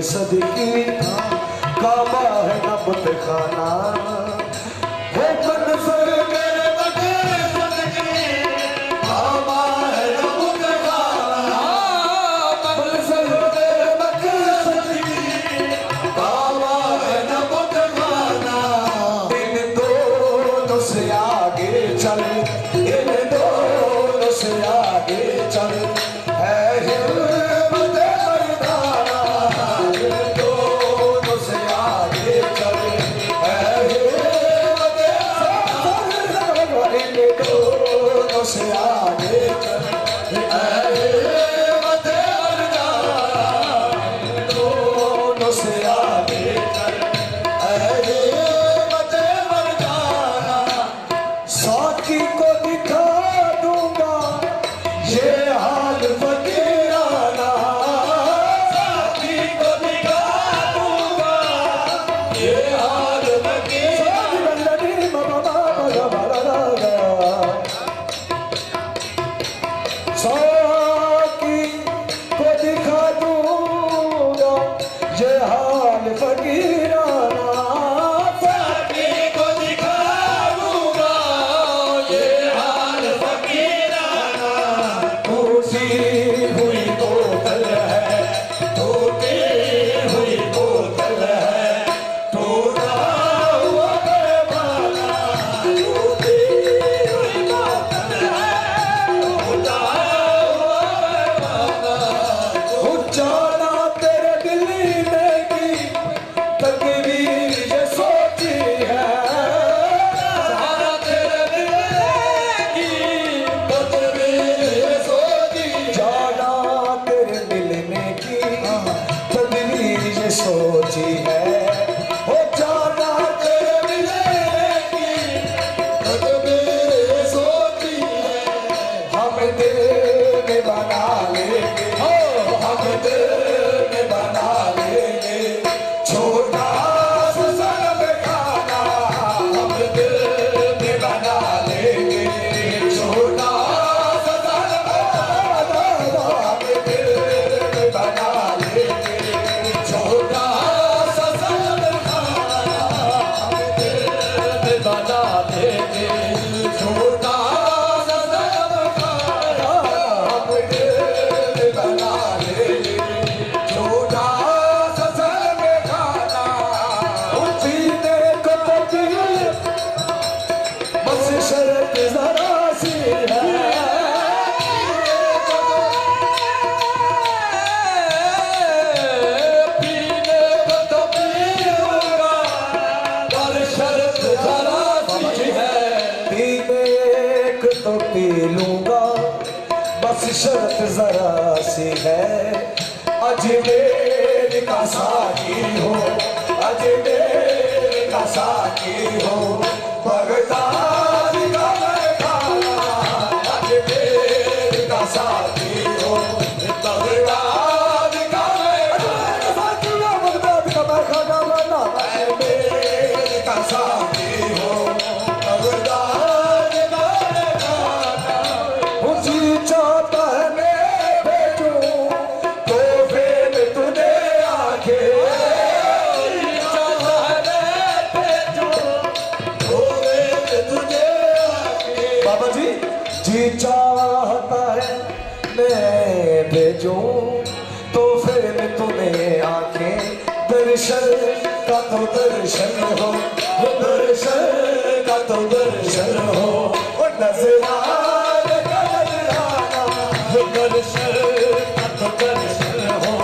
सदकी काबा है न बुत खाना हो मंजर मेरे बड़े सदकी काबा है न बुत खाना मंजर मेरे बड़े सदकी काबा है न बुत खाना इन दोनों से आगे चल इन दोनों से आगे चल है से आगे चल दोनों से आगे चल साकी को दिखा दूंगा ये हाल फकीराना साकी को दिखा दूंगा ये हाल साकी को दिखा दूंगा ये हाल फकीराना साकी को दिखा दूंगा ये हाल फकीराना टूटी हुई बोतल है टूटी हुई बोतल है टूटा हुआ पैमाना टूटी हुई बोतल है टूटा जाना तेरे दिल में की तकदीर ये सोची है जाना तेरे दिल में की तकदीर ये सोची जाना तेरे दिल में की तकदीर ये सोची है हो जाना तेरे दिल में की तकदीर ये सोची है हम दिल में बना लेंगे हम दिल में बना लेंगे छोटा सा सनम खाना हम दिल में बना लेंगे छोटा सा सनम खाना हम दिल में बना लेंगे छोटा सा सनम खाना हम दिल में बना लेंगे छोटा सा सनम खाना हम दिल में बना लेंगे छोटा सा सनम खाना पीने को तो पी बस शर्त जरा सी है पीने को तो पीऊंगा पर शर्त जरा सी है पीने को तो पी लूंगा बस शर्त जरा सी है अजमेर का साकी हो अजमेर का साकी हो बगदाद का मैं खाना अजमेर का साकी हो बगदाद का मैं खाना बगदाद का मैं खाना बना अजमेर का साकी हो बगदाद का मैं खाना जी चाहता है मैं भेजूं तो फिर तूने आके चाहता है मैं भेजूं तो फिर तुझे आके बाबा जी चाहता है मैं भेजूं तो फिर तुम्हें आके दर्शन का तो दर्शन हो दर्शन का तो दर्शन हो और नजरान का नजराना दर्शन का तो दर्शन हो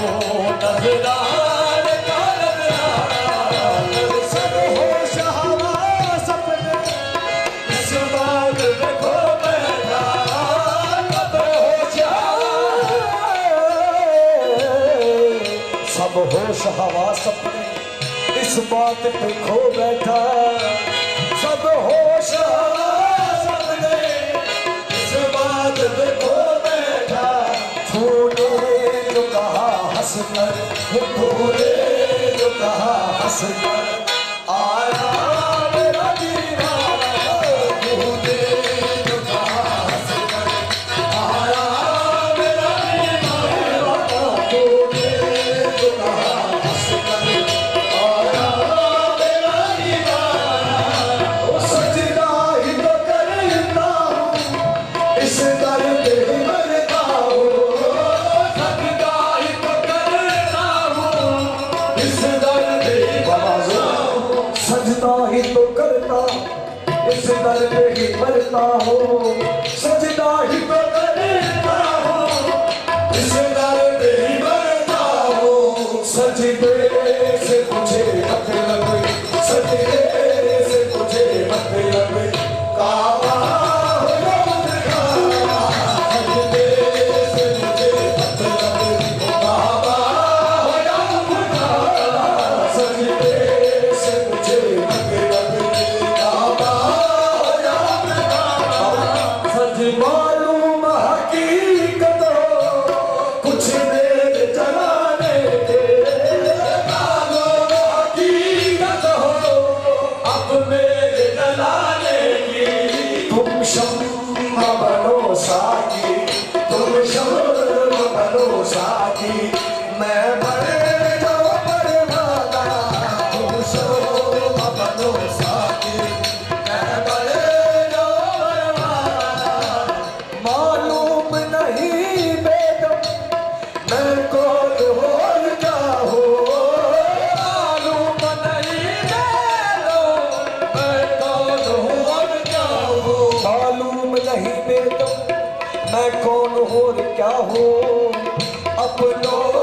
नजरान का नजराना दर्शन हो शहवा सपने इस बाग में खो बैठा होश हवा सपने इस बात पे खो बैठा, सब होश हवा सपने इस बात पे खो बैठा। तूने जो कहा हंसकर, तूने जो कहा हंसकर, आया मेरा दीवाना। तूने जो कहा हंसकर, आया मेरा दीवाना। तूने जो कहा हंसकर, आया मेरा दीवाना। ओ सजदा ही तो करता हूँ, इस दर पे ही मरता हूँ। सजदा ही तो करता हूँ, इस दर पे ही मरता हूँ। सजदा ही तो करता, इस दर पे ही मरता हूँ। सजदा ही तो करता हूँ, इस दर पे ही मरता हूँ। सजदे से मुझे मतलब, सजदे से मुझे मतलब, काबा हो याद का। सजदे से मुझे मतलब, काबा हो याद का। सजदे से मुझे मतलब, काबा हो याद का। सच मालूम हकीकत हो, कुछ देर जलाने के। मालूम हकीकत हो, अब मेरे जलाने की। तुम शम्मा बनो साकी, तुम शम्मा बनो साकी, मैं मर जाऊं परवाना। तुम शम्मा बनो साकी, मैं मर जाऊं परवाना। मालूम नहीं बेदम मैं कौन और क्या हूँ। मालूम नहीं बेदम मैं कौन हूँ और क्या हूँ। मालूम नहीं बेदम मैं कौन हूँ और क्या हूँ। अपनों